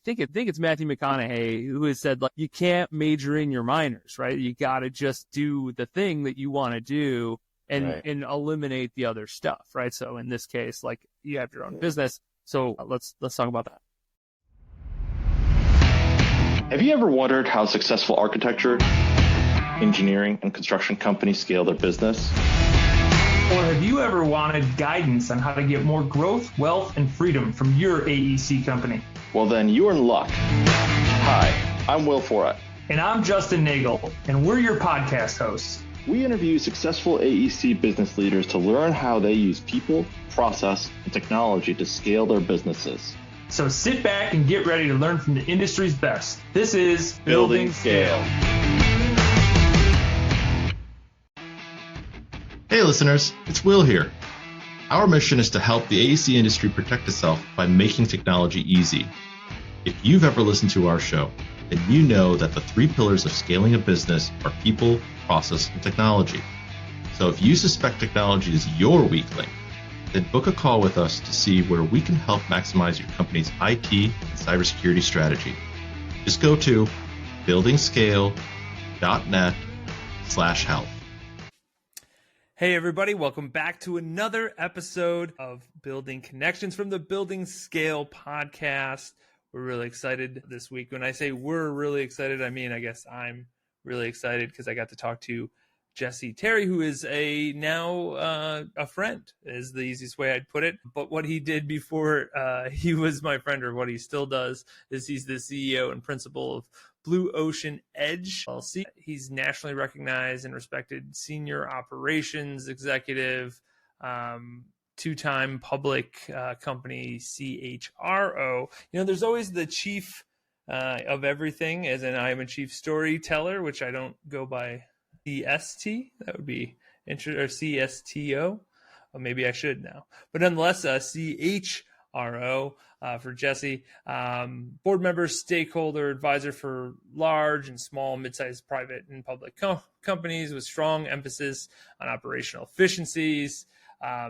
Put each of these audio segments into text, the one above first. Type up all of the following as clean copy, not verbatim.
think it's Matthew McConaughey who has said, like, you can't major in your minors, right? You got to just do the thing that you want to do and eliminate the other stuff, right? So in this case, like, you have your own business. So let's talk about that. Have you ever wondered how successful architecture, engineering, and construction companies scale their business? Or have you ever wanted guidance on how to get more growth, wealth, and freedom from your AEC company? Well, then you're in luck. Hi, I'm Will Forat. And I'm Justin Nagel, and we're your podcast hosts. We interview successful AEC business leaders to learn how they use people, process, and technology to scale their businesses. So sit back and get ready to learn from the industry's best. This is Building Scale. Hey listeners, it's Will here. Our mission is to help the AEC industry protect itself by making technology easy. If you've ever listened to our show, then you know that the 3 pillars of scaling a business are people, process, and technology. So if you suspect technology is your weak link, then book a call with us to see where we can help maximize your company's IT and cybersecurity strategy. Just go to buildingscale.net/help. Hey everybody, welcome back to another episode of Building Connections from the Building Scale podcast. We're really excited this week. When I say we're really excited, I mean, I guess I'm really excited because I got to talk to Jessie Terry, who is now a friend, is the easiest way I'd put it. But what he did before he was my friend, or what he still does, is he's the CEO and principal of BlueOcean Edge LLC. He's nationally recognized and respected senior operations executive, 2-time public company CHRO. You know, there's always the chief of everything, as in I'm a chief storyteller, which I don't go by CST. That would be or CSTO. Or maybe I should now. But nonetheless, CHRO. For Jessie, board member, stakeholder, advisor for large and small, mid-sized private and public companies with strong emphasis on operational efficiencies,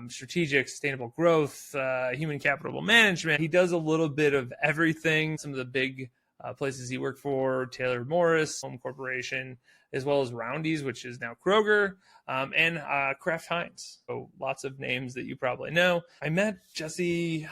strategic, sustainable growth, human capital management. He does a little bit of everything. Some of the big places he worked for, Taylor Morris, Home Corporation, as well as Roundy's, which is now Kroger, and Kraft Heinz. So lots of names that you probably know. I met Jessie,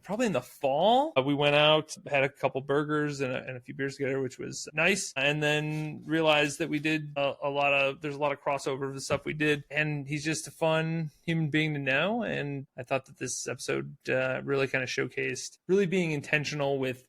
probably in the fall. We went out, had a couple burgers and a few beers together, which was nice. And then realized that we did there's a lot of crossover of the stuff we did. And he's just a fun human being to know. And I thought that this episode really kind of showcased really being intentional with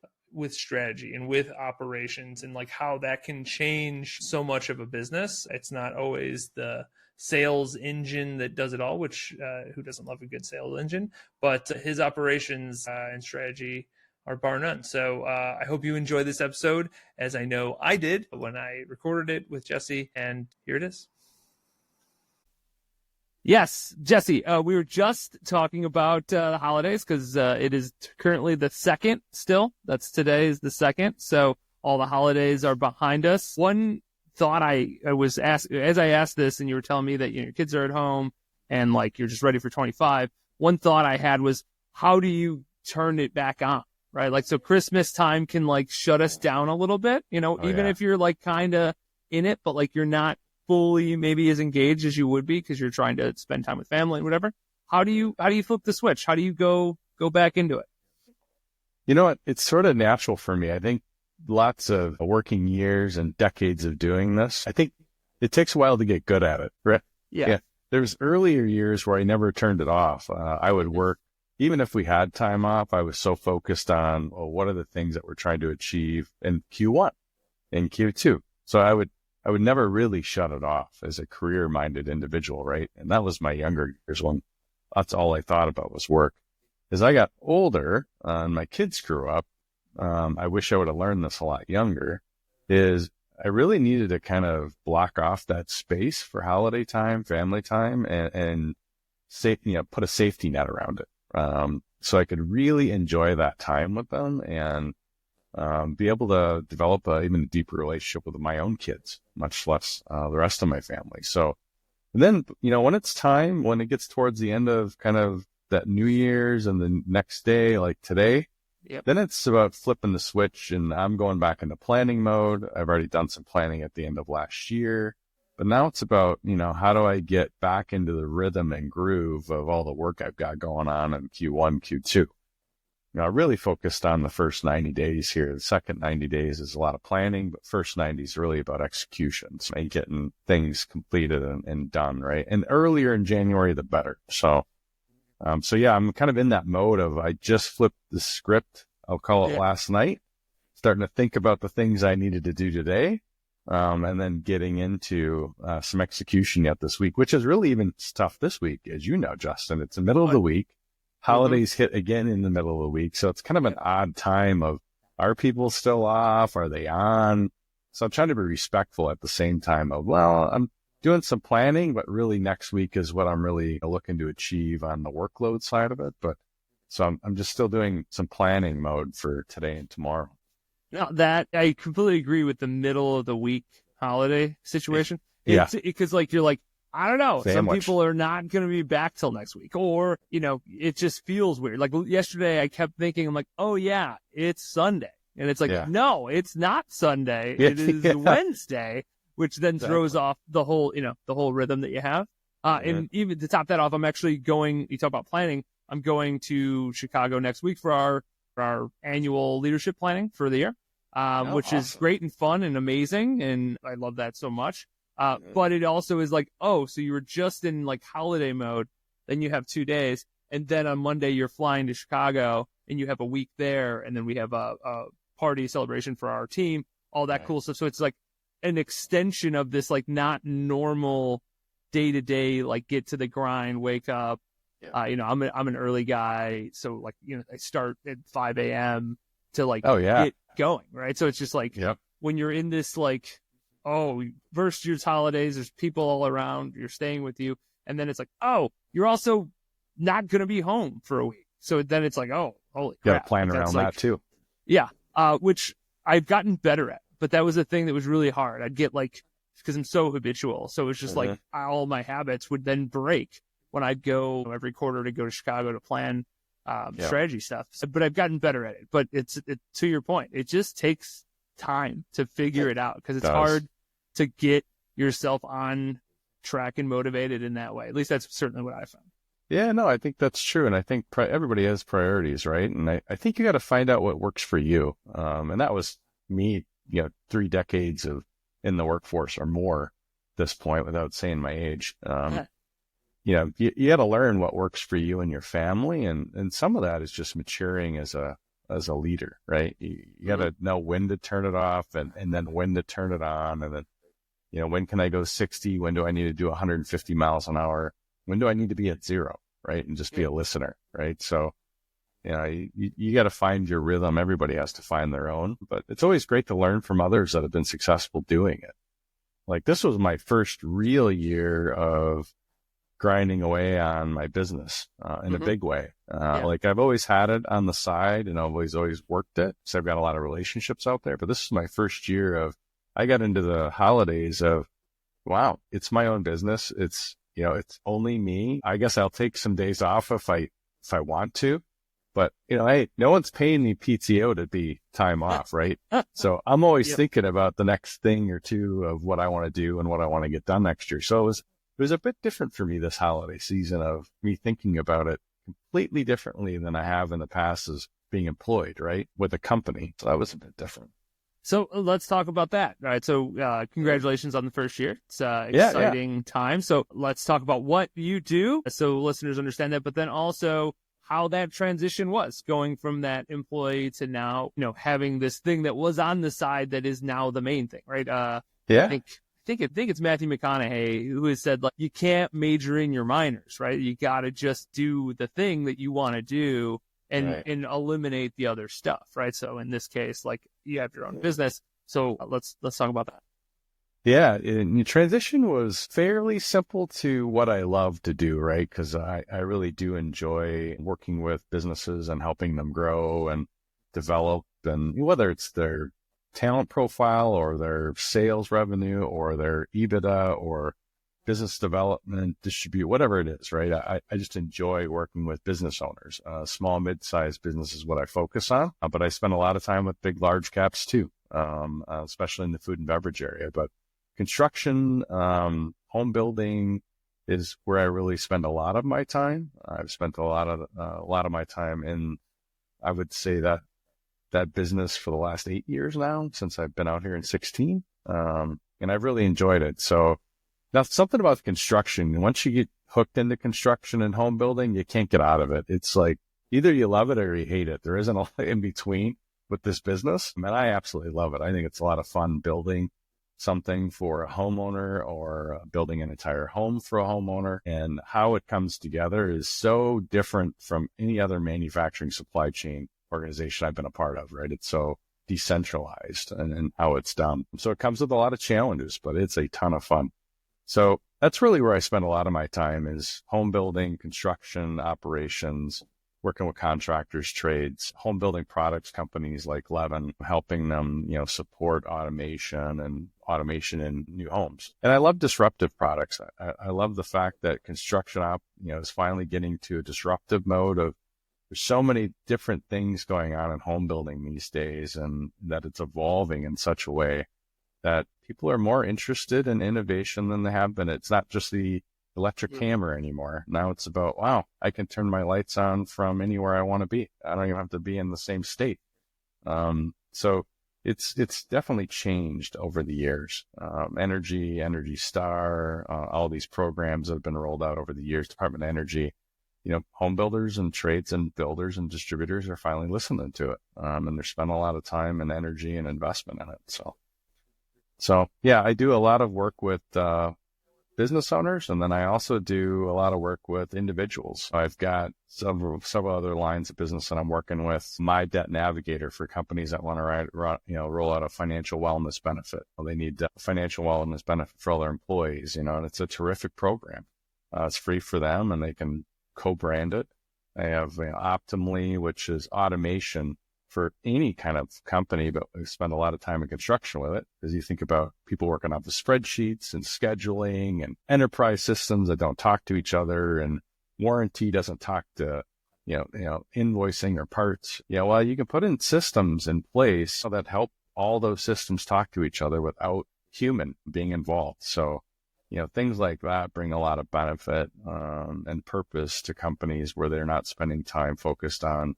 strategy and with operations, and like how that can change so much of a business. It's not always the sales engine that does it all, which who doesn't love a good sales engine, but his operations and strategy are bar none. So I hope you enjoy this episode, as I know I did when I recorded it with Jessie, and here it is. Yes, Jessie, we were just talking about the holidays because it is currently the 2nd still. Today is the 2nd. So all the holidays are behind us. One thought I was asked, as I asked this, and you were telling me that your kids are at home and like you're just ready for 25. One thought I had was, how do you turn it back on? Right? Like, so Christmas time can like shut us down a little bit, even if you're like kind of in it, but like you're not fully maybe as engaged as you would be because you're trying to spend time with family and whatever. How do you flip the switch? How do you go back into it? You know what? It's sort of natural for me. I think lots of working years and decades of doing this, I think it takes a while to get good at it, right? Yeah. There's earlier years where I never turned it off. I would work, even if we had time off, I was so focused on, what are the things that we're trying to achieve in Q1 and Q2. So I would never really shut it off as a career-minded individual, right? And that was my younger years when that's all I thought about was work. As I got older and my kids grew up, I wish I would have learned this a lot younger, is I really needed to kind of block off that space for holiday time, family time, and put a safety net around it. So I could really enjoy that time with them and be able to develop even a deeper relationship with my own kids, much less the rest of my family. So then, when it's time, when it gets towards the end of kind of that New Year's and the next day, like today, Yep. Then it's about flipping the switch, and I'm going back into planning mode. I've already done some planning at the end of last year, but now it's about, how do I get back into the rhythm and groove of all the work I've got going on in Q1, Q2. I really focused on the first 90 days here. The second 90 days is a lot of planning, but first 90 is really about execution, so getting things completed and done, right? And earlier in January, the better. So yeah, I'm kind of in that mode of I just flipped the script, I'll call it last night, starting to think about the things I needed to do today, and then getting into some execution yet this week, which is really even tough this week, as you know, Justin. It's the middle of the week. Holidays hit again in the middle of the week. So it's kind of an odd time of, are people still off? Are they on? So I'm trying to be respectful at the same time of, well, I'm doing some planning, but really next week is what I'm really looking to achieve on the workload side of it. But so I'm just still doing some planning mode for today and tomorrow. No, that I completely agree with the middle of the week holiday situation. Because you're like, I don't know. Some people are not going to be back till next week, or, it just feels weird. Like yesterday I kept thinking, I'm like, oh yeah, it's Sunday. And it's like, no, it's not Sunday. It is Wednesday, which then throws off the whole, the whole rhythm that you have. And even to top that off, I'm actually going, you talk about planning. I'm going to Chicago next week for our annual leadership planning for the year, which is great and fun and amazing. And I love that so much. But it also is like, oh, so you were just in like holiday mode, then you have 2 days. And then on Monday, you're flying to Chicago and you have a week there. And then we have a party celebration for our team, all that cool stuff. So it's like an extension of this, like not normal day to day, like get to the grind, wake up. I'm an early guy. So like, I start at 5 a.m. to like get going. Right. So it's just like when you're in this, like, first year's holidays, there's people all around, you're staying with you. And then it's like, you're also not going to be home for a week. So then it's like, holy crap. You got to plan around that too. Yeah. Which I've gotten better at, but that was a thing that was really hard. I'd get like, because I'm so habitual. So it's just like all my habits would then break when I'd go every quarter to go to Chicago to plan strategy stuff. But I've gotten better at it. But it's to your point, it just takes time to figure it out, because it's hard to get yourself on track and motivated in that way. At least that's certainly what I found. Yeah, no, I think that's true. And I think everybody has priorities, right? And I think you got to find out what works for you. And that was me, 3 decades in the workforce or more at this point, without saying my age. You got to learn what works for you and your family. And some of that is just maturing as a leader, right? You got to know when to turn it off and then when to turn it on. And then, when can I go 60? When do I need to do 150 miles an hour? When do I need to be at 0, right? And just be a listener, right? So, you got to find your rhythm. Everybody has to find their own, but it's always great to learn from others that have been successful doing it. Like this was my first real year of grinding away on my business in a big way. Like I've always had it on the side and I've always worked it. So I've got a lot of relationships out there, but this is my first year of, I got into the holidays of, wow, it's my own business. It's, it's only me. I guess I'll take some days off if I want to, but hey, no one's paying me PTO to be time off, right? So I'm always thinking about the next thing or two of what I want to do and what I want to get done next year. So it was a bit different for me this holiday season of me thinking about it completely differently than I have in the past as being employed, right? With a company. So that was a bit different. So let's talk about that. All right. So congratulations on the first year. It's exciting time. So let's talk about what you do so listeners understand that, but then also how that transition was going from that employee to now, having this thing that was on the side that is now the main thing, right? I think it's Matthew McConaughey who has said, like, you can't major in your minors, right? You got to just do the thing that you want to do and eliminate the other stuff, right? So in this case, like, you have your own business. So let's talk about that. Yeah, and the transition was fairly simple to what I love to do, right? Because I really do enjoy working with businesses and helping them grow and develop, and whether it's their talent profile or their sales revenue or their EBITDA or business development, distribute, whatever it is, right? I just enjoy working with business owners. Small, mid-sized business is what I focus on, but I spend a lot of time with big, large caps too, especially in the food and beverage area. But construction, home building is where I really spend a lot of my time. I've spent a lot of my time in, I would say that business for the last 8 years now, since I've been out here in 16. And I've really enjoyed it. So now something about the construction, once you get hooked into construction and home building, you can't get out of it. It's like either you love it or you hate it. There isn't a lot in between with this business. Man, I absolutely love it. I think it's a lot of fun building something for a homeowner or building an entire home for a homeowner. And how it comes together is so different from any other manufacturing supply chain organization I've been a part of, right? It's so decentralized and how it's done. So it comes with a lot of challenges, but it's a ton of fun. So that's really where I spend a lot of my time is home building, construction, operations, working with contractors, trades, home building products companies like Levin, helping them, support automation in new homes. And I love disruptive products. I love the fact that construction is finally getting to a disruptive mode of there's so many different things going on in home building these days, and that it's evolving in such a way that people are more interested in innovation than they have been. It's not just the electric hammer anymore. Now it's about, wow, I can turn my lights on from anywhere I want to be. I don't even have to be in the same state. So it's definitely changed over the years. Energy Star, all these programs that have been rolled out over the years, Department of Energy, home builders and trades and builders and distributors are finally listening to it. And they're spending a lot of time and energy and investment in it. So yeah, I do a lot of work with business owners, and then I also do a lot of work with individuals. I've got several other lines of business that I'm working with. My Debt Navigator for companies that want to roll out a financial wellness benefit. Well, they need a financial wellness benefit for all their employees, and it's a terrific program. It's free for them, and they can co-brand it. I have Optimly, which is automation for any kind of company, but we spend a lot of time in construction with it, because you think about people working off the spreadsheets and scheduling and enterprise systems that don't talk to each other, and warranty doesn't talk to, invoicing or parts. Well, you can put in systems in place that help all those systems talk to each other without human being involved. So, things like that bring a lot of benefit and purpose to companies where they're not spending time focused on,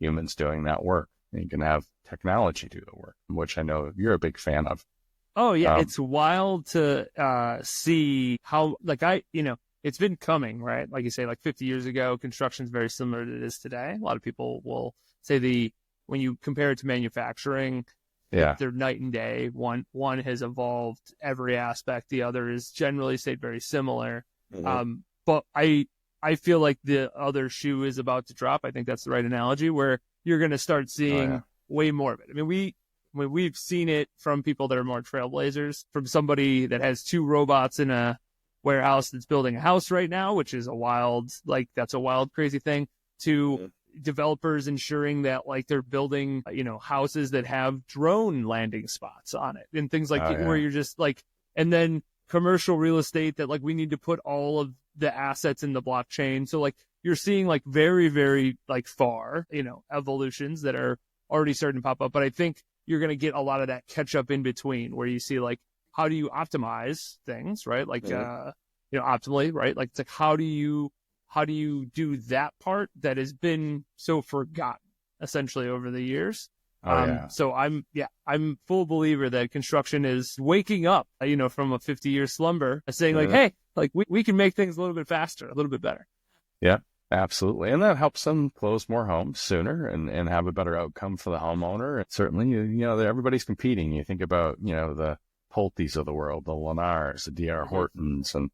humans doing that work. And you can have technology do the work, which I know you're a big fan of. Oh yeah. It's wild to see how, it's been coming, right? Like you say, 50 years ago, construction is very similar to it is today. A lot of people will say when you compare it to manufacturing, they're night and day. One has evolved every aspect. The other is generally stayed very similar. Mm-hmm. But I feel like the other shoe is about to drop. I think that's the right analogy, where you're going to start seeing way more of it. I mean, we've seen it from people that are more trailblazers, from somebody that has 2 robots in a warehouse that's building a house right now, which is that's a wild, crazy thing, to developers ensuring that they're building, houses that have drone landing spots on it and things where you're just and then commercial real estate that we need to put all of the assets in the blockchain. So you're seeing very, very far, evolutions that are already starting to pop up. But I think you're going to get a lot of that catch up in between, where you see how do you optimize things, right? Optimally, right? It's how do you do that part that has been so forgotten essentially over the years? So I'm full believer that construction is waking up, from a 50-year slumber, saying hey, we can make things a little bit faster, a little bit better. Yeah, absolutely. And that helps them close more homes sooner and have a better outcome for the homeowner. And certainly, everybody's competing. You think about, the Pulte's of the world, the Lennars, the D.R. Hortons, and,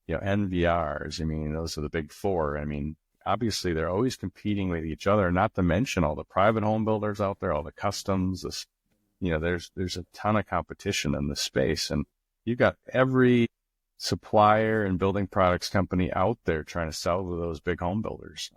NVRs. I mean, those are the big 4. I mean, obviously they're always competing with each other, not to mention all the private home builders out there, all the customs, there's a ton of competition in this space, and you've got every supplier and building products company out there trying to sell to those big home builders.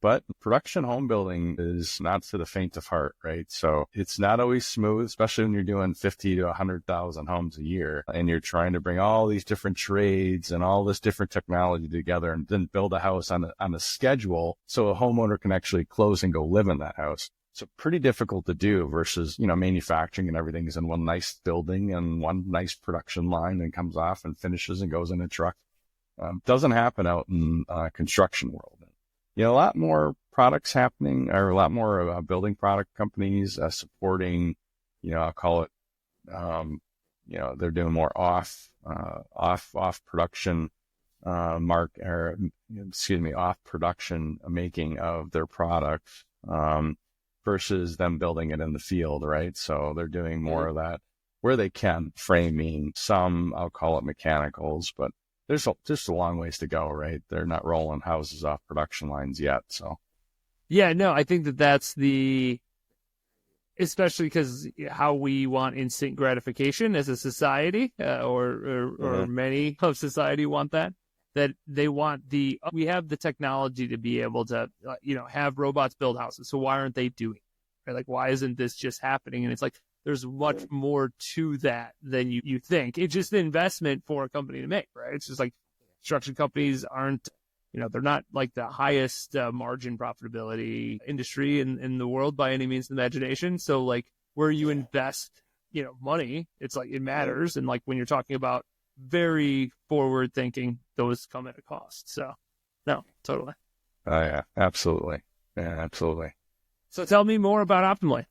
But production home building is not for the faint of heart, right? So it's not always smooth, especially when you're doing 50 to 100,000 homes a year and you're trying to bring all these different trades and all this different technology together and then build a house on a schedule so a homeowner can actually close and go live in that house. So pretty difficult to do versus, manufacturing and everything is in one nice building and one nice production line and comes off and finishes and goes in a truck. Doesn't happen out in construction world. A lot more products happening, or a lot more building product companies supporting, I'll call it, they're doing more off production off production making of their products versus them building it in the field, right? So they're doing more of that where they can, framing, some, I'll call it mechanicals, but there's just a long ways to go, right? They're not rolling houses off production lines yet. So, yeah, no, I think that's especially because how we want instant gratification as a society, or many of society want that they want we have the technology to be able to, have robots build houses. So why aren't they doing it? Right? Like, why isn't this just happening? And it's like, there's much more to that than you think. It's just an investment for a company to make, right? It's just like construction companies aren't, they're not like the highest margin profitability industry in the world by any means of imagination. So like where you invest, money, it's like it matters. And like when you're talking about very forward thinking, those come at a cost. So no, totally. Oh yeah, absolutely. Yeah, absolutely. So tell me more about Optimly.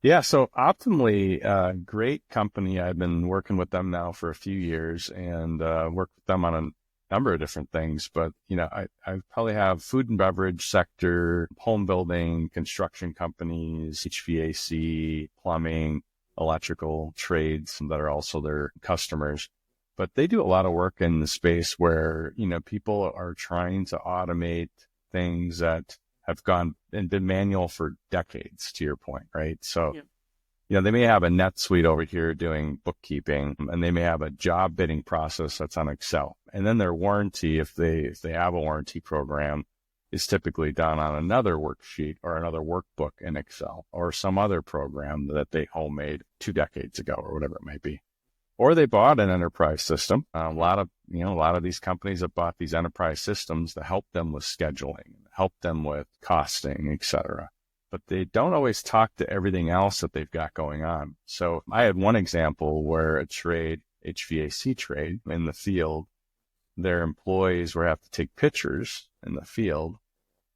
Yeah, so Optimly, great company. I've been working with them now for a few years and worked with them on a number of different things. But, I probably have food and beverage sector, home building, construction companies, HVAC, plumbing, electrical trades that are also their customers. But they do a lot of work in the space where, people are trying to automate things that have gone and been manual for decades, to your point, right? So, they may have a NetSuite over here doing bookkeeping, and they may have a job bidding process that's on Excel. And then their warranty, if they have a warranty program, is typically done on another worksheet or another workbook in Excel or some other program that they homemade 2 decades ago or whatever it might be. Or they bought an enterprise system. A lot of these companies have bought these enterprise systems to help them with scheduling, help them with costing, et cetera. But they don't always talk to everything else that they've got going on. So I had one example where a trade, HVAC trade in the field, their employees would have to take pictures in the field,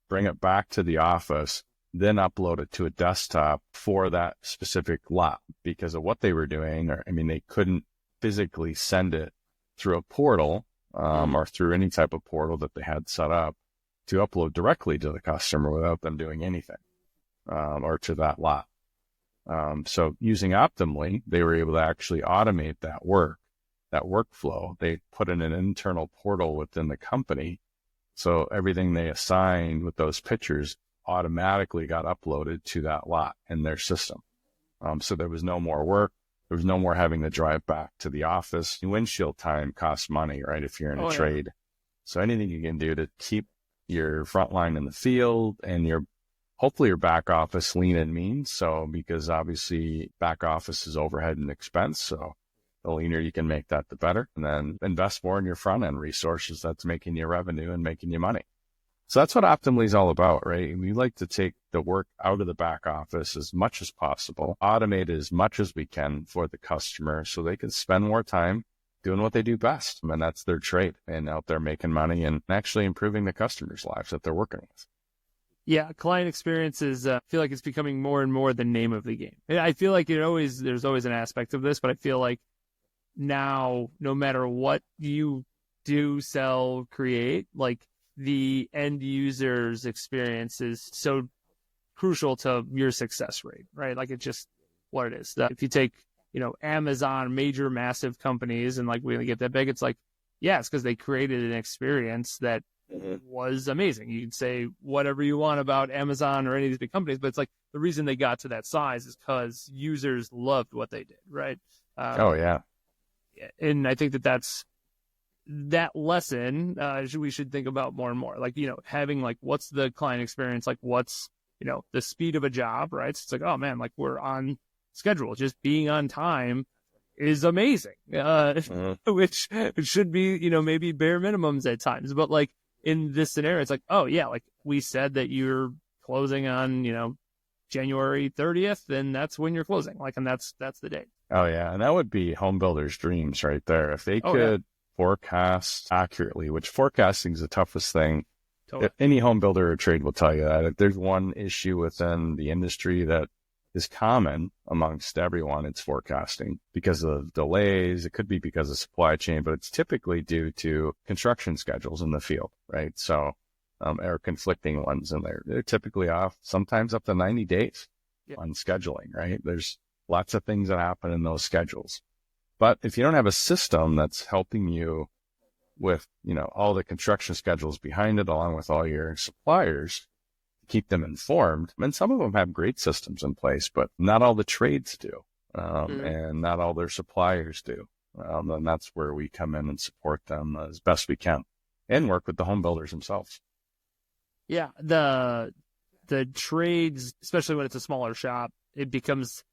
bring it back to the office, then upload it to a desktop for that specific lot because of what they were doing. They couldn't physically send it through a portal or through any type of portal that they had set up to upload directly to the customer without them doing anything or to that lot. So using Optimly, they were able to actually automate that workflow. They put in an internal portal within the company. So everything they assigned with those pictures automatically got uploaded to that lot in their system. So there was no more work. There was no more having to drive back to the office. Windshield time costs money, right? If you're in a trade. So anything you can do to keep your front line in the field and hopefully your back office lean and mean. So because obviously back office is overhead and expense. So the leaner you can make that, the better. And then invest more in your front end resources that's making you revenue and making you money. So that's what Optimly is all about, right? We like to take the work out of the back office as much as possible, automate as much as we can for the customer so they can spend more time doing what they do best. And that's their trade and out there making money and actually improving the customers' lives that they're working with. Yeah, client experiences, I feel like it's becoming more and more the name of the game. And I feel like there's always an aspect of this, but I feel like now, no matter what you do, sell, create, like the end user's experience is so crucial to your success rate, right? Like it's just what it is. If you take, Amazon, major, massive companies, and like we get that big, it's like, yeah, it's because they created an experience that was amazing. You can say whatever you want about Amazon or any of these big companies, but it's like the reason they got to that size is because users loved what they did, right? Oh, yeah. And I think that's that lesson, we should think about more and more. Like, having like, what's the client experience? Like, what's, the speed of a job, right? So it's like, oh man, like we're on schedule. Just being on time is amazing, which should be, maybe bare minimums at times. But like in this scenario, it's like, oh yeah, like we said that you're closing on, January 30th, and that's when you're closing. Like, and that's the date. Oh yeah. And that would be home builders' dreams right there. If they could forecast accurately, which forecasting is the toughest thing. Totally. Any home builder or trade will tell you that. If there's one issue within the industry that is common amongst everyone, it's forecasting because of delays. It could be because of supply chain, but it's typically due to construction schedules in the field, right? So, or conflicting ones in there. They're typically off sometimes up to 90 days on scheduling, right? There's lots of things that happen in those schedules. But if you don't have a system that's helping you with, all the construction schedules behind it, along with all your suppliers, keep them informed. And some of them have great systems in place, but not all the trades do, and not all their suppliers do. And that's where we come in and support them as best we can and work with the home builders themselves. Yeah. The trades, especially when it's a smaller shop, it becomes,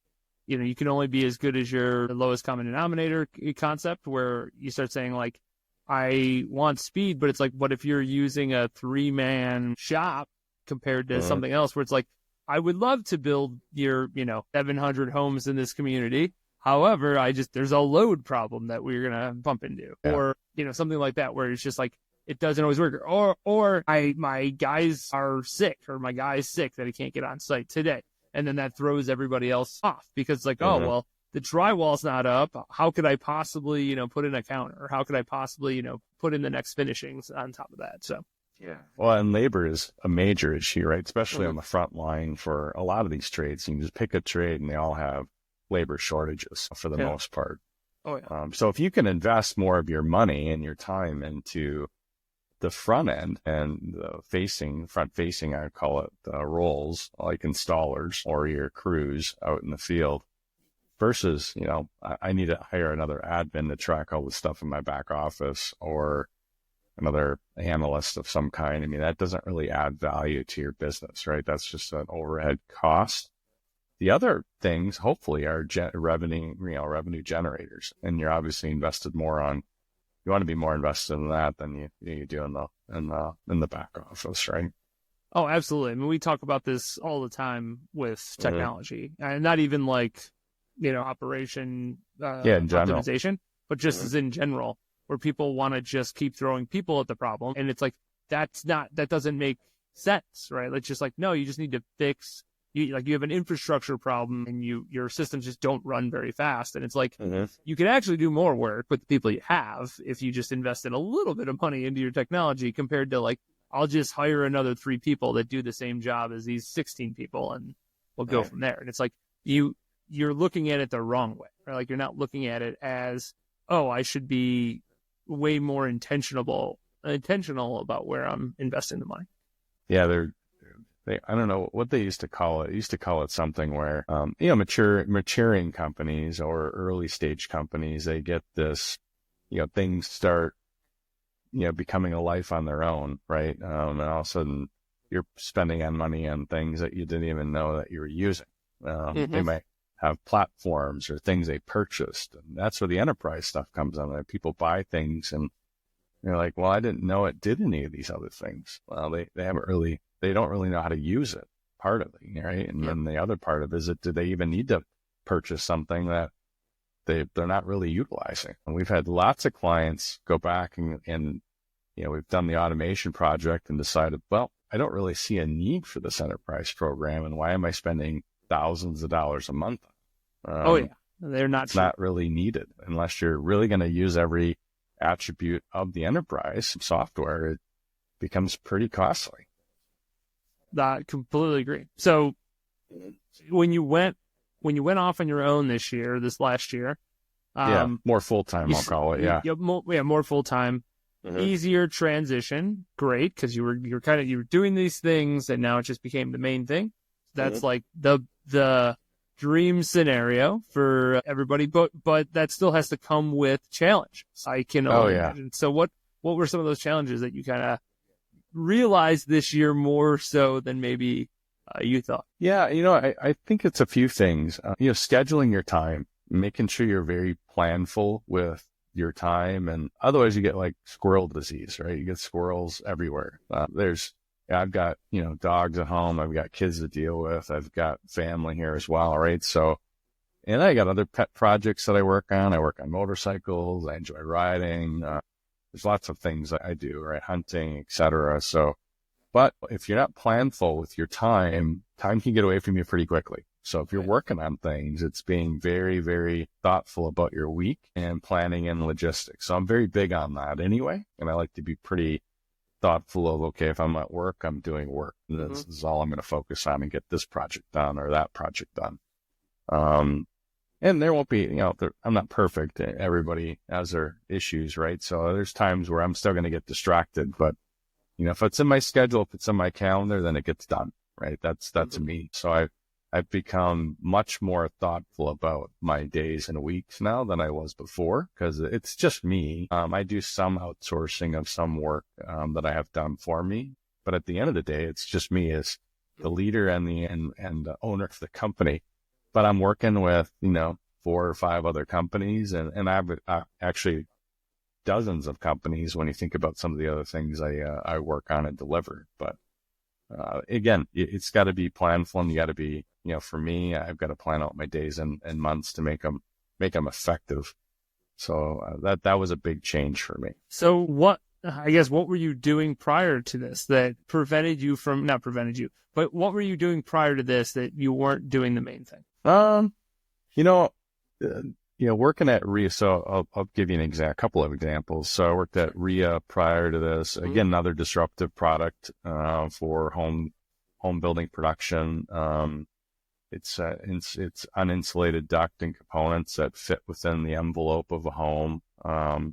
you can only be as good as your lowest common denominator concept, where you start saying like, I want speed, but it's like, what if you're using a 3-man shop compared to something else where it's like, I would love to build your, 700 homes in this community. However, there's a load problem that we're going to bump into, or, something like that, where it's just like, it doesn't always work. Or my guys are sick, or my guy's sick that he can't get on site today. And then that throws everybody else off because it's like, oh, well, the drywall's not up. How could I possibly, put in a counter? Or how could I possibly, put in the next finishings on top of that? So, yeah. Well, and labor is a major issue, right? Especially on the front line for a lot of these trades. You can just pick a trade and they all have labor shortages for the most part. Oh, yeah. So if you can invest more of your money and your time into the front end and the front facing, I call it roles, like installers or your crews out in the field, versus, I need to hire another admin to track all the stuff in my back office, or another analyst of some kind. I mean, that doesn't really add value to your business, right? That's just an overhead cost. The other things, hopefully, are revenue generators. And you're obviously invested more on, you want to be more invested in that than you do in the back office, right? Oh, absolutely. I mean, we talk about this all the time with technology, and not even like, operation optimization, but just as in general, where people want to just keep throwing people at the problem. And it's like, that doesn't make sense, right? It's just like, no, you just need to fix, you have an infrastructure problem and your systems just don't run very fast. And it's like, you can actually do more work with the people you have if you just invest in a little bit of money into your technology, compared to like, I'll just hire another 3 people that do the same job as these 16 people and we'll go from there. And it's like, you're looking at it the wrong way, right? Like, you're not looking at it as, oh, I should be way more intentional about where I'm investing the money. Yeah, I don't know what they used to call it. They used to call it something where, maturing companies or early stage companies, they get this, things start, becoming a life on their own, right? And all of a sudden you're spending on money on things that you didn't even know that you were using. They might have platforms or things they purchased. And that's where the enterprise stuff comes in. People buy things and they're like, well, I didn't know it did any of these other things. Well, they don't really know how to use it, part of it, right? And then the other part of it is, do they even need to purchase something that they're not really utilizing? And we've had lots of clients go back and we've done the automation project and decided, well, I don't really see a need for this enterprise program. And why am I spending thousands of dollars a month? They're not. It's not really needed unless you're really going to use every attribute of the enterprise software. It becomes pretty costly. I completely agree. So when you went off on your own this last year, more full time, I'll call it. More full time, easier transition. Great, because you were doing these things, and now it just became the main thing. That's like the dream scenario for everybody, but that still has to come with challenge. I can only imagine. So what were some of those challenges that you kind of realized this year more so than maybe you thought? Yeah, I think it's a few things. Scheduling your time, making sure you're very planful with your time, and otherwise you get like squirrel disease, right? You get squirrels everywhere. I've got, dogs at home. I've got kids to deal with. I've got family here as well, right? So, and I got other pet projects that I work on. I work on motorcycles. I enjoy riding. There's lots of things I do, right? Hunting, etc. So, but if you're not planful with your time can get away from you pretty quickly. So if you're working on things, it's being very, very thoughtful about your week and planning and logistics. So I'm very big on that anyway. And I like to be pretty thoughtful of, okay, if I'm at work, I'm doing work. This is all I'm going to focus on and get this project done or that project done. And there won't be, I'm not perfect. Everybody has their issues, right? So there's times where I'm still going to get distracted, but if it's in my schedule, if it's in my calendar, then it gets done, right? That's me. So I've become much more thoughtful about my days and weeks now than I was before, because it's just me. I do some outsourcing of some work that I have done for me, but at the end of the day, it's just me as the leader and the owner of the company. But I'm working with 4 or 5 other companies, and I've actually dozens of companies when you think about some of the other things I work on and deliver. But again, it's got to be planful, and you got to be, for me, I've got to plan out my days and months to make them effective. So that was a big change for me. So what were you doing prior to this that not prevented you, but what were you doing prior to this that you weren't doing the main thing? Working at RIA, so I'll give you a couple of examples. So I worked at RIA prior to this. Again, another disruptive product for home building production. It's uninsulated duct and components that fit within the envelope of a home.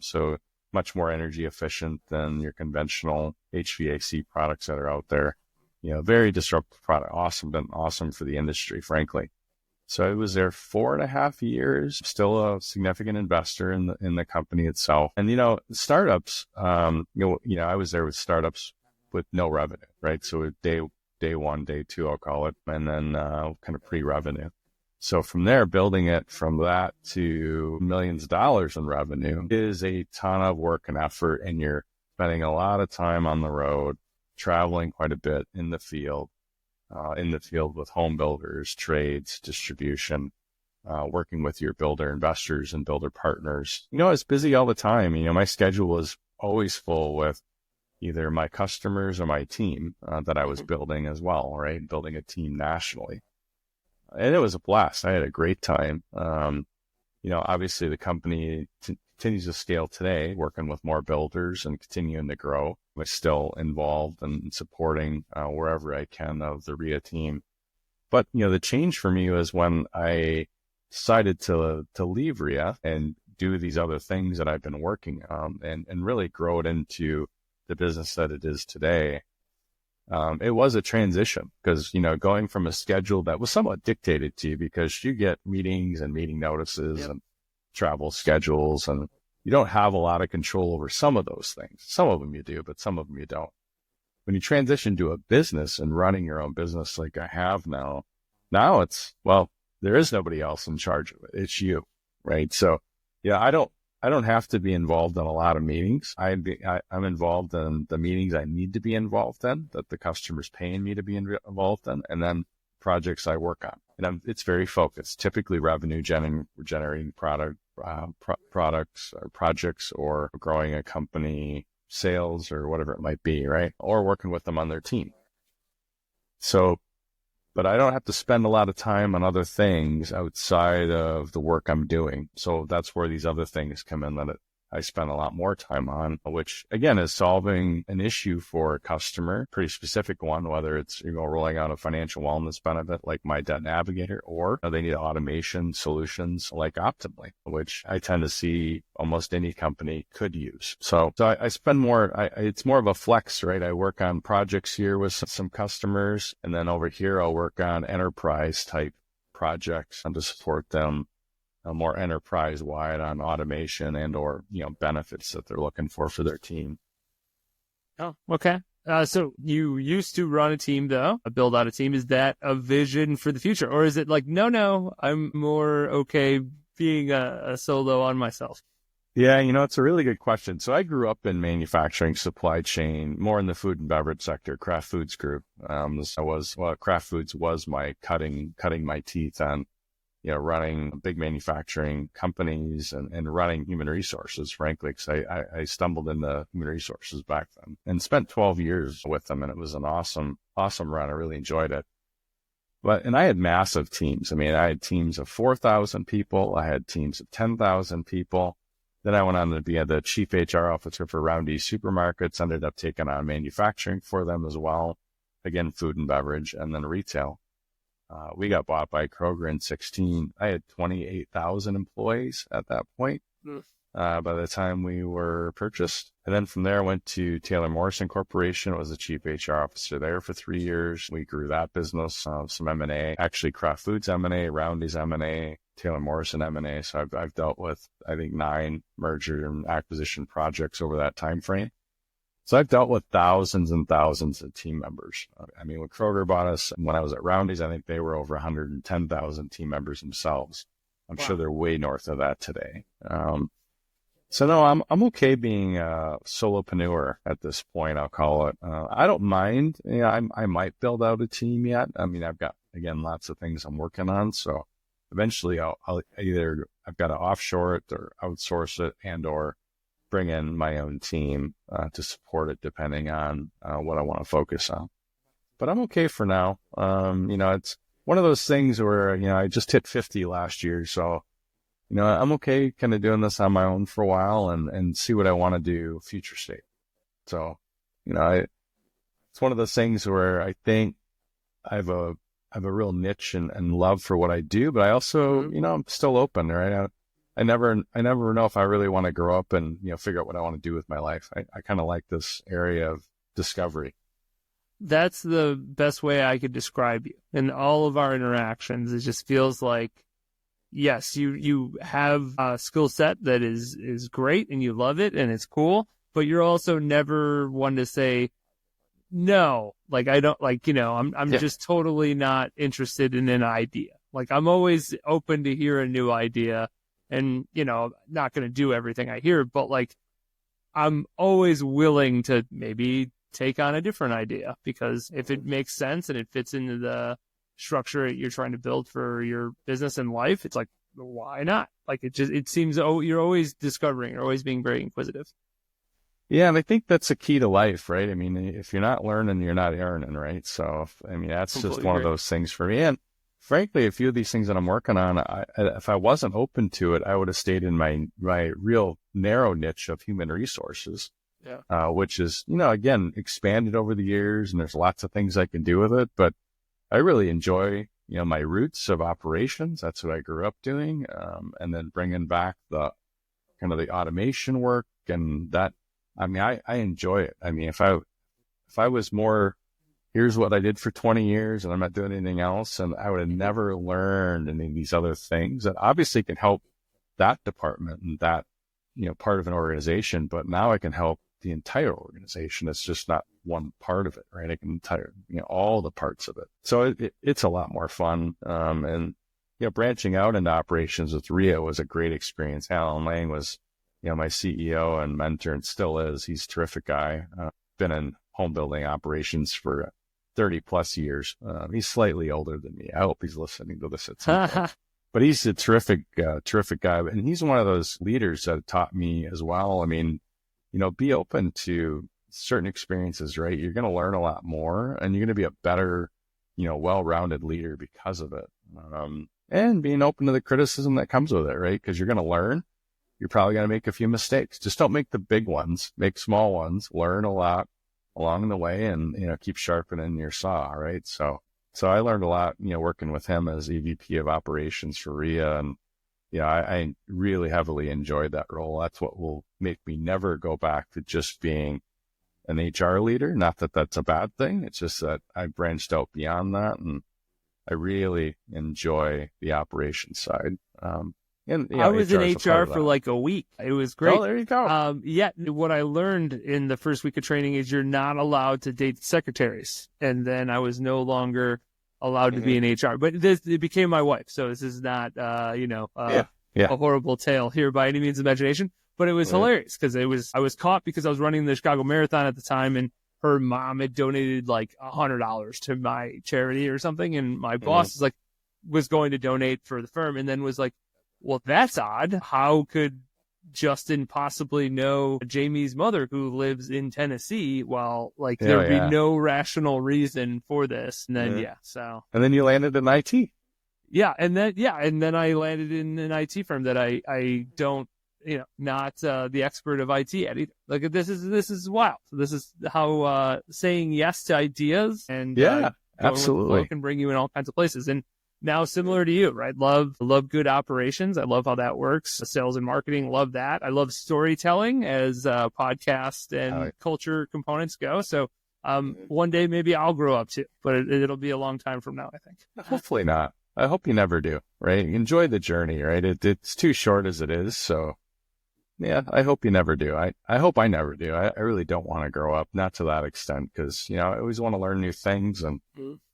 So much more energy efficient than your conventional HVAC products that are out there. Very disruptive product. Been awesome for the industry, frankly. So I was there 4.5 years, still a significant investor in the company itself. And, startups, I was there with startups with no revenue, right? So day 1, day 2, I'll call it, and then kind of pre-revenue. So from there, building it from that to millions of dollars in revenue is a ton of work and effort. And you're spending a lot of time on the road, traveling quite a bit in the field with home builders, trades, distribution, working with your builder investors and builder partners. I was busy all the time. My schedule was always full with either my customers or my team that I was building as well, right? Building a team nationally. And it was a blast. I had a great time. Obviously the company continues to scale today, working with more builders and continuing to grow. I'm still involved in supporting wherever I can of the RIA team. But, the change for me was when I decided to leave RIA and do these other things that I've been working on and really grow it into the business that it is today. It was a transition because, going from a schedule that was somewhat dictated to you because you get meetings and meeting notices and travel schedules, and you don't have a lot of control over some of those things. Some of them you do, but some of them you don't. When you transition to a business and running your own business like I have now it's, there is nobody else in charge of it. It's you, right? So, I don't have to be involved in a lot of meetings. I'm involved in the meetings I need to be involved in, that the customer's paying me to be involved in, and then projects I work on. And it's very focused, typically revenue generating products or projects, or growing a company, sales, or whatever it might be, right? Or working with them on their team. So, but I don't have to spend a lot of time on other things outside of the work I'm doing. So that's where these other things come in that I spend a lot more time on, which again is solving an issue for a customer, pretty specific one, whether it's, rolling out a financial wellness benefit like My Debt Navigator, or they need automation solutions like Optimly, which I tend to see almost any company could use. So I spend more, it's more of a flex, right? I work on projects here with some customers, and then over here I'll work on enterprise type projects and to support them more enterprise-wide on automation and or, benefits that they're looking for their team. Oh, okay. So you used to run a team, though, build out a team. Is that a vision for the future? Or is it like, no, I'm more okay being a solo on myself? Yeah, it's a really good question. So I grew up in manufacturing, supply chain, more in the food and beverage sector. Kraft Foods grew. Kraft Foods was my cutting my teeth on, running big manufacturing companies and running human resources, frankly, because I stumbled into human resources back then and spent 12 years with them. And it was an awesome run. I really enjoyed it. And I had massive teams. I mean, I had teams of 4,000 people. I had teams of 10,000 people. Then I went on to be the chief HR officer for Roundy's Supermarkets, ended up taking on manufacturing for them as well. Again, food and beverage, and then retail. We got bought by Kroger in 2016. I had 28,000 employees at that point by the time we were purchased. And then from there, I went to Taylor Morrison Corporation. I was the chief HR officer there for 3 years. We grew that business, some M&A, actually Kraft Foods M&A, Roundy's M&A, Taylor Morrison M&A. So I've dealt with, I think, 9 merger and acquisition projects over that time frame. So I've dealt with thousands and thousands of team members. I mean, when Kroger bought us, when I was at Roundy's, I think they were over 110,000 team members themselves. I'm sure they're way north of that today. So no, I'm okay being a solopreneur at this point, I'll call it. I don't mind. I might build out a team yet. I mean, I've got, again, lots of things I'm working on. So eventually I've got to offshore it or outsource it and or bring in my own team to support it, depending on what I want to focus on. But I'm okay for now. It's one of those things where, I just hit 50 last year. So, I'm okay kind of doing this on my own for a while and see what I want to do future state. So, it's one of those things where I think I have a real niche and love for what I do, but I also, I'm still open, right? I never know if I really want to grow up and, figure out what I want to do with my life. I kind of like this area of discovery. That's the best way I could describe you. In all of our interactions, it just feels like, yes, you have a skill set that is great and you love it and it's cool, but you're also never one to say, no, like I don't like, I'm just totally not interested in an idea. Like I'm always open to hear a new idea. And, not going to do everything I hear, but like, I'm always willing to maybe take on a different idea because if it makes sense and it fits into the structure you're trying to build for your business and life, it's like, why not? Like it seems, you're always discovering, you're always being very inquisitive. Yeah. And I think that's a key to life, right? I mean, if you're not learning, you're not earning, right? So, that's just one of those things for me. And frankly, a few of these things that I'm working on, if I wasn't open to it, I would have stayed in my real narrow niche of human resources, which is, again, expanded over the years, and there's lots of things I can do with it. But I really enjoy, my roots of operations. That's what I grew up doing, and then bringing back the kind of the automation work and that. I enjoy it. I mean, if I was more, here's what I did for 20 years and I'm not doing anything else, and I would have never learned any of these other things that obviously can help that department and that, part of an organization. But now I can help the entire organization. It's just not one part of it, right? I can all the parts of it. So it's a lot more fun. And branching out into operations with RIA was a great experience. Alan Lang was, my CEO and mentor, and still is. He's a terrific guy. Been in home building operations for 30 plus years. He's slightly older than me. I hope he's listening to this at some point. But he's a terrific guy. And he's one of those leaders that taught me as well. I mean, be open to certain experiences, right? You're going to learn a lot more and you're going to be a better, well-rounded leader because of it. And being open to the criticism that comes with it, right? Because you're going to learn. You're probably going to make a few mistakes. Just don't make the big ones, make small ones, learn a lot along the way, and, keep sharpening your saw, right? So I learned a lot, working with him as EVP of operations for RIA. And, I really heavily enjoyed that role. That's what will make me never go back to just being an HR leader. Not that that's a bad thing. It's just that I branched out beyond that. And I really enjoy the operations side. And I was in HR is a part HR of for that. like a week. It was great. Oh, there you go. Yeah, what I learned in the first week of training is you're not allowed to date secretaries. And then I was no longer allowed to be in HR. But it became my wife. So this is not, a horrible tale here by any means of imagination. But it was hilarious because I was caught because I was running the Chicago Marathon at the time, and her mom had donated like $100 to my charity or something. And my boss was going to donate for the firm, and then was like, well, that's odd. How could Justin possibly know Jamie's mother who lives in Tennessee while there would be no rational reason for this? And then, And then you landed in IT. Yeah. And then I landed in an IT firm that I don't, not the expert of IT at either. Like this is wild. So this is how saying yes to ideas and absolutely can bring you in all kinds of places. And now, similar to you, right? Love good operations. I love how that works. Sales and marketing, love that. I love storytelling as podcast and culture components go. So one day maybe I'll grow up too, but it'll be a long time from now, I think. Hopefully not. I hope you never do, right? Enjoy the journey, right? It's too short as it is. So yeah, I hope you never do. I hope I never do. I really don't want to grow up, not to that extent, because, I always want to learn new things and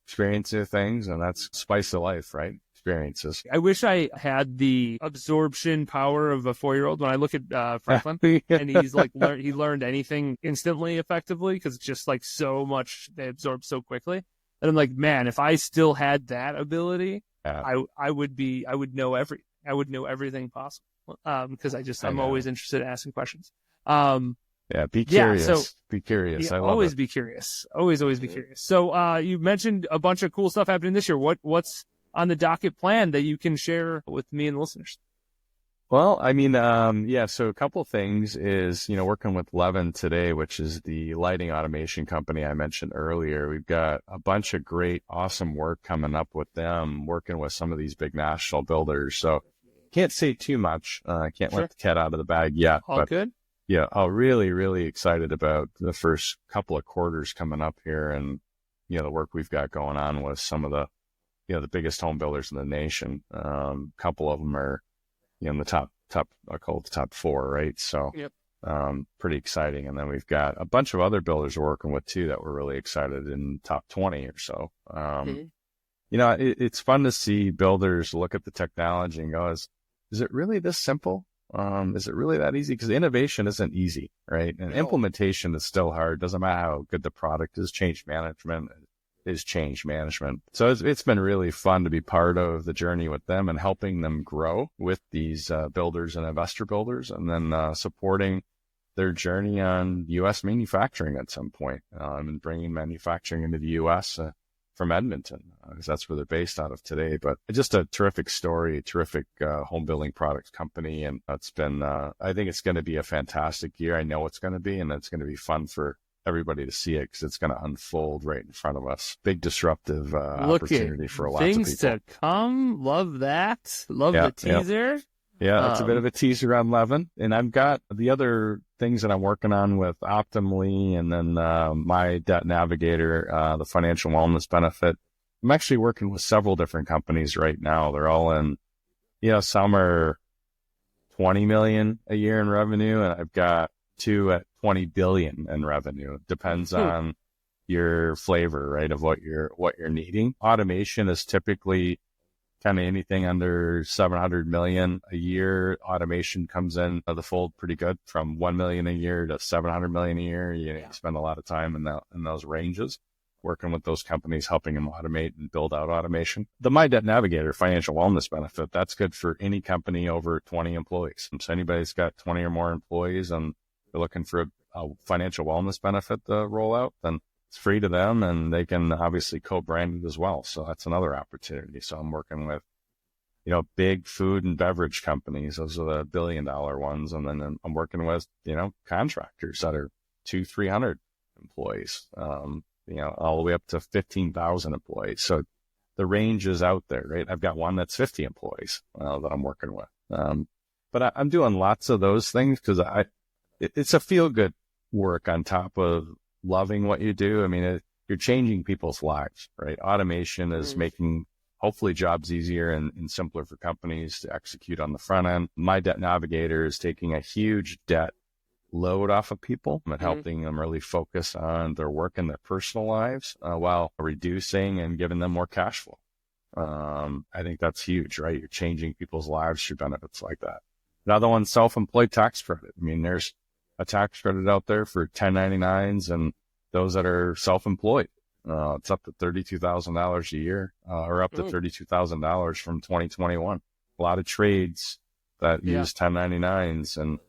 experience new things, and that's spice of life, right? Experiences. I wish I had the absorption power of a 4-year-old. When I look at Franklin, and he's he learned anything instantly, effectively, because it's just like so much they absorb so quickly. And I'm like, man, if I still had that ability, I would know everything. I would know everything possible, because I'm always interested in asking questions. Be curious. So, be curious. I love always it. be curious. Always be curious. So you mentioned a bunch of cool stuff happening this year. What's on the docket plan that you can share with me and the listeners? Well, I mean, so a couple things is, working with Levin today, which is the lighting automation company I mentioned earlier. We've got a bunch of great, awesome work coming up with them, working with some of these big national builders. So can't say too much. Can't let the cat out of the bag yet. All good? Yeah, really, really excited about the first couple of quarters coming up here, and the work we've got going on with some of the the biggest home builders in the nation. Couple of them are in the top I call it the top 4, right? So pretty exciting. And then we've got a bunch of other builders we're working with too that we're really excited in top 20 or so. It's fun to see builders look at the technology and go, is it really this simple? Is it really that easy? Because innovation isn't easy, right? And implementation is still hard. Doesn't matter how good the product is. Change management is change management. So it's been really fun to be part of the journey with them and helping them grow with these builders and investor builders, and then supporting their journey on U.S. manufacturing at some point, and bringing manufacturing into the U.S. From Edmonton, because that's where they're based out of today. But just a terrific story, terrific home building products company. And it's been, I think it's going to be a fantastic year. I know it's going to be, and it's going to be fun for everybody to see it because it's going to unfold right in front of us. Big disruptive opportunity for lots of people. Things to come. Love that. Love the teaser. Yeah, it's a bit of a teaser on Levin. And I've got the other things that I'm working on with Optimly, and then my Debt Navigator, the financial wellness benefit. I'm actually working with several different companies right now. They're all in, some are 20 million a year in revenue, and I've got 2 at 20 billion in revenue. Depends on your flavor, right, of what you're needing. Automation is typically kind of anything under 700 million a year. Automation comes in the fold pretty good, from 1 million a year to 700 million a year. You spend a lot of time in those ranges, working with those companies, helping them automate and build out automation. The My Debt Navigator financial wellness benefit, that's good for any company over 20 employees. So anybody's got 20 or more employees and they're looking for a financial wellness benefit to roll out, then it's free to them, and they can obviously co-brand it as well. So that's another opportunity. So I'm working with, big food and beverage companies. Those are the $1 billion ones. And then I'm working with, contractors that are 200-300 employees, all the way up to 15,000 employees. So the range is out there, right? I've got one that's 50 employees that I'm working with. But I'm doing lots of those things because it's a feel-good work on top of loving what you do. I mean, you're changing people's lives, right? Automation is making hopefully jobs easier and simpler for companies to execute on the front end. My Debt Navigator is taking a huge debt load off of people and helping them really focus on their work and their personal lives while reducing and giving them more cash flow. I think that's huge, right? You're changing people's lives through benefits like that. Another one, self-employed tax credit. I mean, there's a tax credit out there for 1099s and those that are self-employed. It's up to $32,000 a year, or up to $32,000 from 2021. A lot of trades that use 1099s, and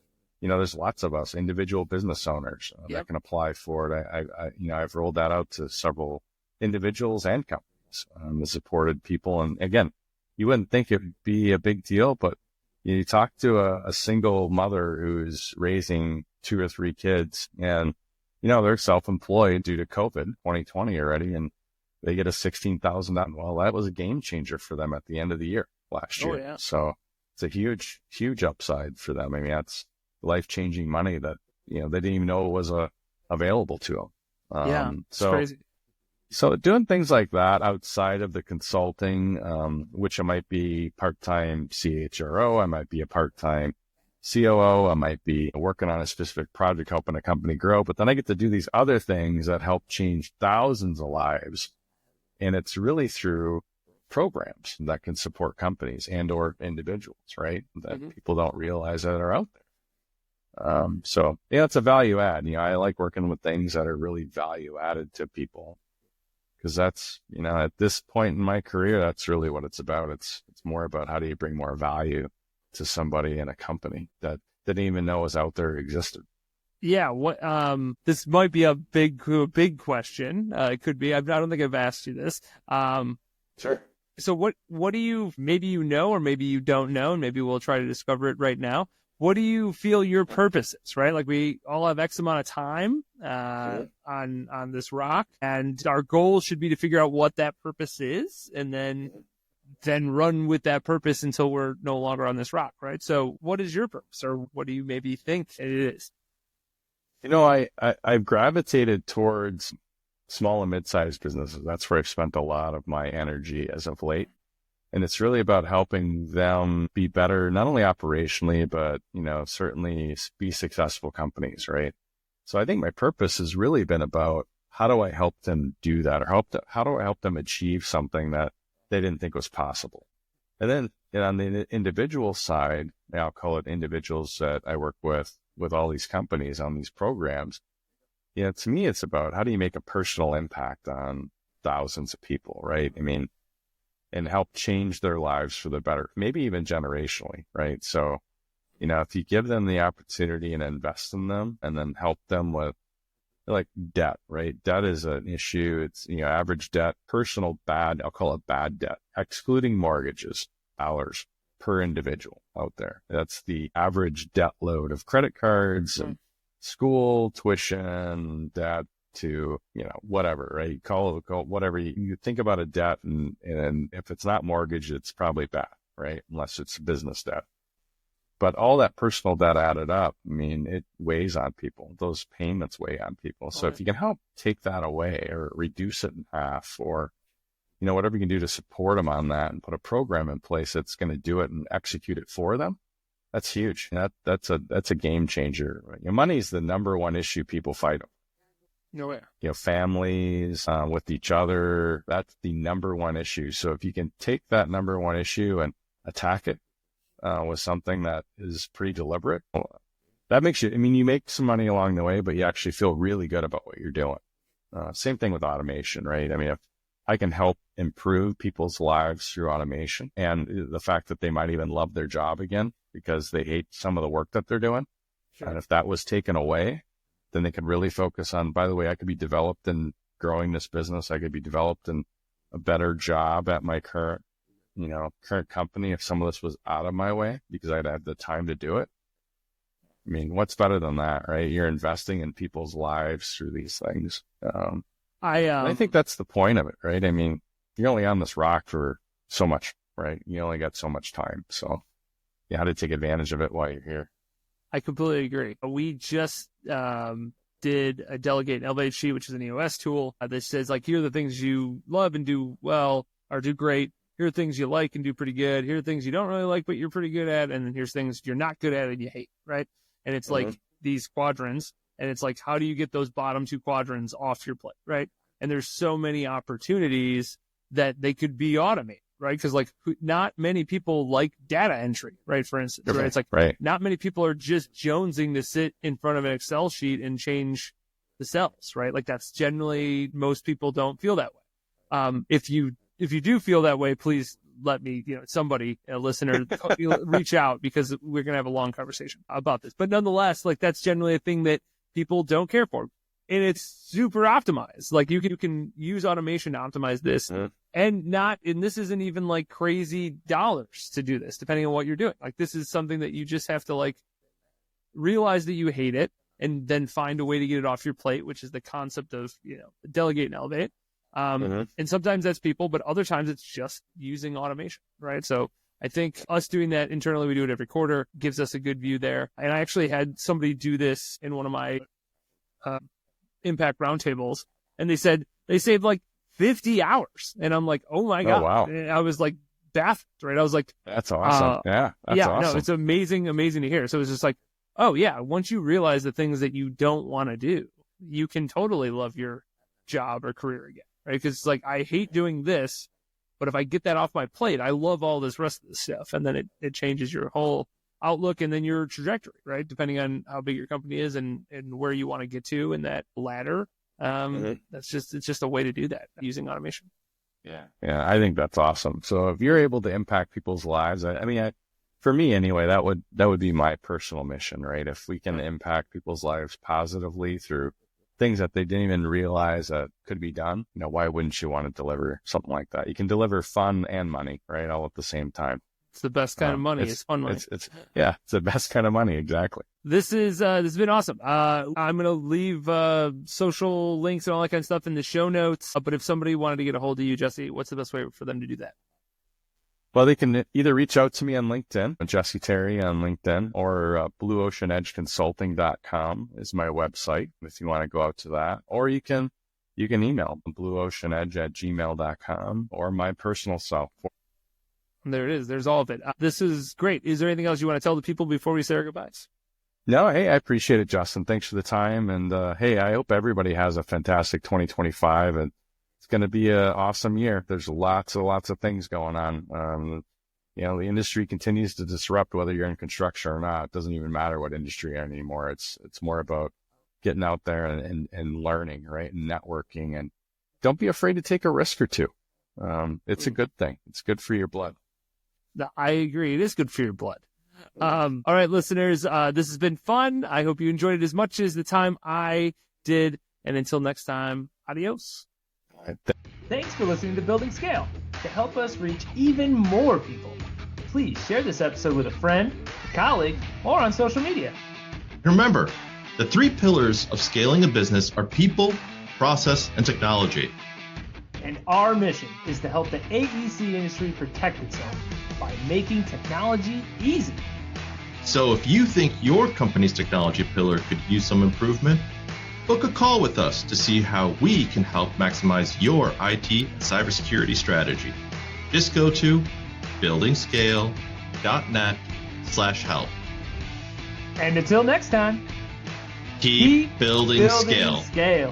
there's lots of us individual business owners that can apply for it. I've rolled that out to several individuals and companies, the supported people. And again, you wouldn't think it would be a big deal, but you talk to a single mother who's raising 2 or 3 kids, and they're self-employed due to COVID 2020 already, and they get a $16,000. Well, that was a game changer for them at the end of the year last year. Yeah. So it's a huge, huge upside for them. I mean, that's life-changing money that, they didn't even know was available to them. It's crazy. So doing things like that outside of the consulting, which I might be part-time CHRO, I might be a part-time COO, I might be working on a specific project helping a company grow, but then I get to do these other things that help change thousands of lives. And it's really through programs that can support companies and or individuals, right? That people don't realize that are out there. So it's a value add. I like working with things that are really value added to people, because that's, at this point in my career, that's really what it's about. It's more about how do you bring more value to somebody in a company that didn't even know was out there existed. Yeah. What, this might be a big question. It could be, I don't think I've asked you this. Sure. So what do you, maybe or maybe you don't know, and maybe we'll try to discover it right now. What do you feel your purpose is, right? Like, we all have X amount of time, on this rock, and our goal should be to figure out what that purpose is, and then run with that purpose until we're no longer on this rock, right? So what is your purpose, or what do you maybe think it is? I've gravitated towards small and mid-sized businesses. That's where I've spent a lot of my energy as of late. And it's really about helping them be better, not only operationally, but, certainly be successful companies, right? So I think my purpose has really been about how do I help them do that, or how do I help them achieve something that they didn't think was possible. And then on the individual side, I'll call it individuals that I work with all these companies on these programs. To me, it's about how do you make a personal impact on thousands of people, right? I mean, and help change their lives for the better, maybe even generationally, right? So, if you give them the opportunity and invest in them, and then help them with like debt, right? Debt is an issue. It's, average debt, personal bad, I'll call it bad debt, excluding mortgages, dollars per individual out there. That's the average debt load of credit cards and school tuition, debt to, whatever, right? Call whatever you think about a debt, and if it's not mortgage, it's probably bad, right? Unless it's business debt. But all that personal debt added up, I mean, it weighs on people. Those payments weigh on people. So if you can help take that away or reduce it in half, or, whatever you can do to support them on that and put a program in place that's going to do it and execute it for them, that's huge. That's a game changer. Right? Money is the number one issue people fight over. No way. Families with each other, that's the number one issue. So if you can take that number one issue and attack it with something that is pretty deliberate, that makes you, you make some money along the way, but you actually feel really good about what you're doing. Same thing with automation, right? I mean, if I can help improve people's lives through automation, and the fact that they might even love their job again because they hate some of the work that they're doing. Sure. And if that was taken away, then they could really focus on, by the way, I could be developed in growing this business. I could be developed in a better job at my current company if some of this was out of my way, because I'd have the time to do it. I mean, what's better than that, right? You're investing in people's lives through these things. I think that's the point of it, right? I mean, you're only on this rock for so much, right? You only got so much time. So you have to take advantage of it while you're here. I completely agree. We just did a Delegate and Elevate sheet, which is an EOS tool that says, like, here are the things you love and do well or do great. here are things you like and do pretty good. Here are things you don't really like, but you're pretty good at. And then here's things you're not good at and you hate, right? And it's like these quadrants. And it's like, how do you get those bottom 2 quadrants off your plate, right? And there's so many opportunities that they could be automated, right? Because like not many people like data entry, right? For instance, right? It's like not many people are just jonesing to sit in front of an Excel sheet and change the cells, right? Like that's generally, most people don't feel that way. If you do feel that way, please let me, somebody, a listener, reach out, because we're going to have a long conversation about this. But nonetheless, like that's generally a thing that people don't care for. And it's super optimized. Like you can use automation to optimize this and this isn't even like crazy dollars to do this, depending on what you're doing. Like this is something that you just have to like realize that you hate it and then find a way to get it off your plate, which is the concept of, delegate and elevate. And sometimes that's people, but other times it's just using automation, right? So I think us doing that internally, we do it every quarter, gives us a good view there. And I actually had somebody do this in one of my impact roundtables, and they said they saved like 50 hours. And I'm like, oh my God. Wow. And I was like baffled, right? I was like, that's awesome. That's awesome. No, it's amazing to hear. So it's just like, oh yeah, once you realize the things that you don't want to do, you can totally love your job or career again, right? Because it's like, I hate doing this, but if I get that off my plate, I love all this rest of the stuff. And then it changes your whole outlook and then your trajectory, right? Depending on how big your company is and where you want to get to in that ladder. It's just a way to do that using automation. Yeah, I think that's awesome. So if you're able to impact people's lives, for me anyway, that would be my personal mission, right? If we can impact people's lives positively through things that they didn't even realize that could be done, why wouldn't you want to deliver something like that? You can deliver fun and money, right? All at the same time. It's the best kind of money. It's fun money. It's the best kind of money. Exactly. This has been awesome. I'm going to leave social links and all that kind of stuff in the show notes. But if somebody wanted to get a hold of you, Jesse, what's the best way for them to do that? Well, they can either reach out to me on LinkedIn, Jessie Terry on LinkedIn, or BlueOceanEdgeConsulting.com is my website if you want to go out to that. Or you can email BlueOceanEdge@gmail.com or my personal cell. There it is. There's all of it. This is great. Is there anything else you want to tell the people before we say our goodbyes? No, hey, I appreciate it, Justin. Thanks for the time. And hey, I hope everybody has a fantastic 2025. And it's going to be an awesome year. There's lots of things going on. The industry continues to disrupt, whether you're in construction or not. It doesn't even matter what industry you're in anymore. It's more about getting out there and learning, right? And networking. And don't be afraid to take a risk or two. It's a good thing. It's good for your blood. I agree. It is good for your blood. All right, listeners, this has been fun. I hope you enjoyed it as much as the time I did. And until next time, adios. Thanks for listening to Building Scale. To help us reach even more people, please share this episode with a friend, a colleague, or on social media. Remember, the 3 pillars of scaling a business are people, process, and technology. And our mission is to help the AEC industry protect itself by making technology easy. So if you think your company's technology pillar could use some improvement, book a call with us to see how we can help maximize your IT and cybersecurity strategy. Just go to buildingscale.net/help. And until next time, keep building scale. Scale.